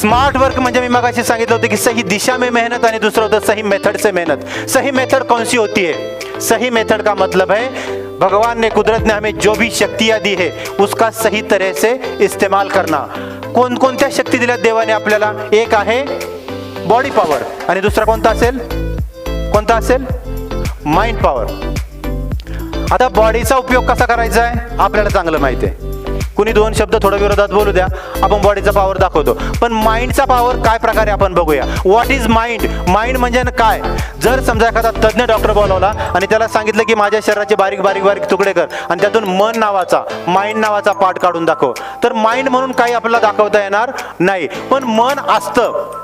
Smart work म्हणजे मी मगाशी सांगितलं होतं की सही दिशा में मेहनत, आणि दुसरं होतं सही मेथड से मेहनत। सही मेथड कौन सी होती है? सही मेथड का मतलब है भगवान ने, कुदरत ने हमें जो भी शक्तियां दी है उसका सही तरह से इस्तेमाल करना। कोणकोणत्या शक्ती दिल्यात देवाने आपल्याला? एक आहे बॉडी पॉवर, आणि दुसरा कोणता असेल? कोणता असेल? Mind power. आता बॉडीचा उपयोग कसा करायचा आहे आपल्याला चांगलं माहिती आहे। कुणी दोन शब्द थोडं विरोधात बोलू द्या, आपण बॉडीचा पॉवर दाखवतो, पण माइंडचा पॉवर काय प्रकारे आपण बघूया। What is mind? माइंड म्हणजे काय? जर समजा एखादा तज्ञ डॉक्टर बोलावला आणि त्याला सांगितलं की माझ्या शरीराचे बारीक बारीक बारीक तुकडे कर आणि त्यातून मन नावाचा, माइंड नावाचा पार्ट काढून दाखव, तर माइंड म्हणून काही आपल्याला दाखवता येणार नाही, पण मन असतं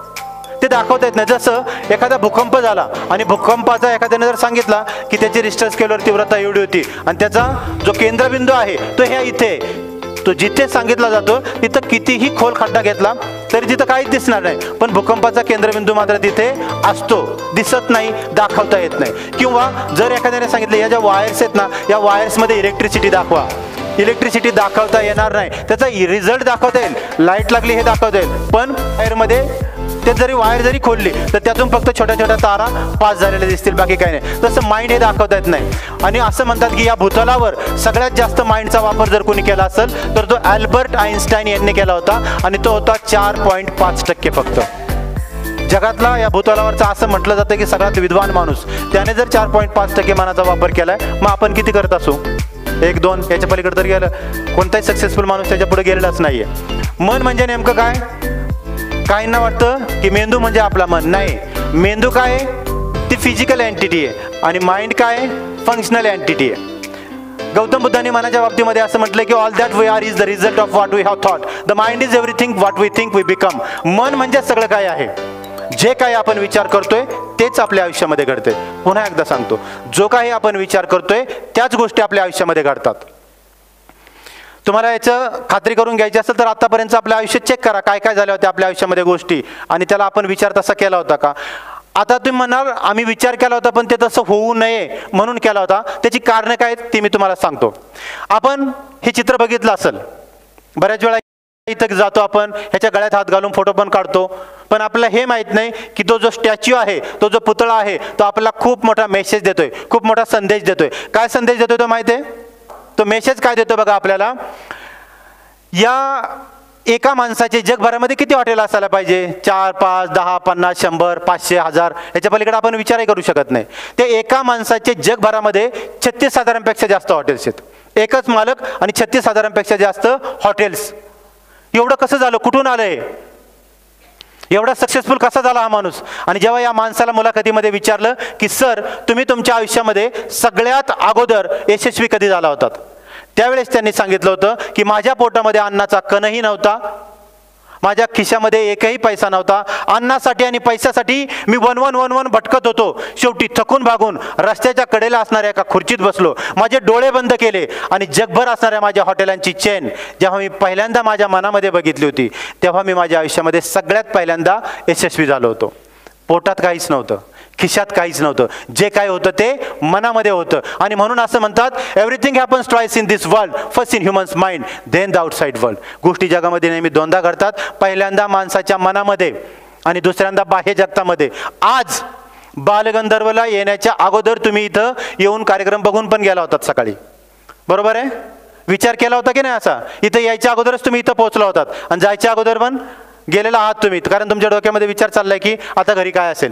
ते दाखवता येत नाही। जसं एखादा भूकंप झाला आणि भूकंपाचा एखाद्याने जर सांगितला की त्याची रिश्टर स्केलवर तीव्रता एवढी होती आणि त्याचा जो केंद्रबिंदू आहे तो ह्या इथे, तो जिथे सांगितला जातो तिथं कितीही खोल खड्डा घेतला तरी तिथं काहीच दिसणार नाही, पण भूकंपाचा केंद्रबिंदू मात्र तिथे असतो, दिसत नाही, दाखवता येत नाही। किंवा जर एखाद्याने सांगितलं या ज्या वायर्स आहेत ना, या वायर्समध्ये इलेक्ट्रिसिटी दाखवा, इलेक्ट्रिसिटी दाखवता येणार नाही, त्याचा रिझल्ट दाखवता येईल, लाईट लागली हे दाखवता येईल, पण वायरमध्ये ते जरी वायर जरी खोलली तर त्यातून फक्त छोट्या छोट्या तारा पास झालेल्या दिसतील, बाकी काही नाही। तसं माइंड हे दाखवता येत नाही। आणि असं म्हणतात की या भूतलावर सगळ्यात जास्त माइंडचा वापर जर कोणी केला असेल तर तो अल्बर्ट आइन्स्टाईन यांनी केला होता, आणि तो होता 4.5% फक्त। जगातला या भूतलावरचा असं म्हटलं जातं की सगळ्यात विद्वान माणूस, त्याने जर 4.5% मनाचा वापर केलाय, मग आपण किती करत असू? 1-2 याच्या पलीकडे तर गेलं, कोणताही सक्सेसफुल माणूस त्याच्या पुढे गेलेलाच नाहीये। मन म्हणजे नेमकं काय? काहींना वाटतं की मेंदू म्हणजे आपला मन, नाही। मेंदू काय आहे? ती फिजिकल एंटिटी आहे, आणि माइंड काय आहे? फंक्शनल एंटिटी आहे। गौतम बुद्धांनी मनाच्या बाबतीमध्ये असं म्हटलं की all that we are is the result of what we have thought, the mind is everything what we think we become. मन म्हणजे सगळं काय आहे, जे काही आपण विचार करतोय तेच आपल्या आयुष्यामध्ये घडते। पुन्हा एकदा सांगतो, जो काही आपण विचार करतोय त्याच गोष्टी आपल्या आयुष्यामध्ये घडतात। तुम्हाला याचं खात्री करून घ्यायची असेल तर आतापर्यंत आपलं आयुष्य चेक करा, काय काय झाल्या होत्या आपल्या आयुष्यामध्ये गोष्टी, आणि त्याला आपण विचार तसा केला होता का? आता तुम्ही म्हणाल आम्ही विचार केला होता पण ते तसं होऊ नये म्हणून केला होता, त्याची कारणं काय आहेत ती मी तुम्हाला सांगतो। आपण हे चित्र बघितलं असेल, बऱ्याच वेळा इथं जातो आपण, ह्याच्या गळ्यात हात घालून फोटो पण काढतो, पण आपल्याला हे माहीत नाही की तो जो स्टॅच्यू आहे, तो जो पुतळा आहे, तो आपल्याला खूप मोठा मेसेज देतोय, खूप मोठा संदेश देतोय। काय संदेश देतोय तो माहिती आहे? तो मेसेज काय देतो बघा आपल्याला, या एका माणसाचे जगभरामध्ये किती हॉटेल असायला पाहिजे? 4, 5, 10, 50, 100, 500, 1000, याच्या पलीकडे आपण विचारही करू शकत नाही। ते एका माणसाचे जगभरामध्ये 36,000पेक्षा जास्त हॉटेल्स आहेत, एकच मालक आणि 36,000पेक्षा जास्त हॉटेल्स। एवढं कसं झालं? कुठून आलंय? एवढा सक्सेसफुल कसा झाला हा माणूस? आणि जेव्हा या माणसाला मुलाखतीमध्ये विचारलं की सर तुम्ही तुमच्या आयुष्यामध्ये सगळ्यात अगोदर यशस्वी कधी झाला होतात, त्यावेळेस त्यांनी सांगितलं होतं की माझ्या पोटामध्ये अन्नाचा कणही नव्हता, माझ्या खिशामध्ये एकही पैसा नव्हता, अन्नासाठी आणि पैशासाठी मी वन भटकत होतो, शेवटी थकून भागून रस्त्याच्या कडेला असणाऱ्या एका खुर्चीत बसलो, माझे डोळे बंद केले आणि जगभर असणाऱ्या माझ्या हॉटेलांची चेन जेव्हा मी पहिल्यांदा माझ्या मनामध्ये बघितली होती तेव्हा मी माझ्या आयुष्यामध्ये सगळ्यात पहिल्यांदा यशस्वी झालो होतो। पोटात काहीच नव्हतं, खिशात काहीच नव्हतं, जे काय होतं ते मनामध्ये होतं। आणि म्हणून असं म्हणतात everything happens twice in this world, first in humans mind then the outside world. गोष्टी जगामध्ये नेहमी दोनदा घडतात, पहिल्यांदा माणसाच्या मनामध्ये आणि दुसऱ्यांदा बाह्य जगतामध्ये। आज बालगंधर्वला येण्याच्या अगोदर तुम्ही इथं येऊन कार्यक्रम बघून पण गेला होतात सकाळी, बरोबर आहे? विचार केला होता की नाही असा? इथं यायच्या अगोदरच तुम्ही इथं पोहोचला होतात आणि जायच्या अगोदर पण गेलेला आहात तुम्ही, कारण तुमच्या डोक्यामध्ये विचार चाललाय की आता घरी काय असेल।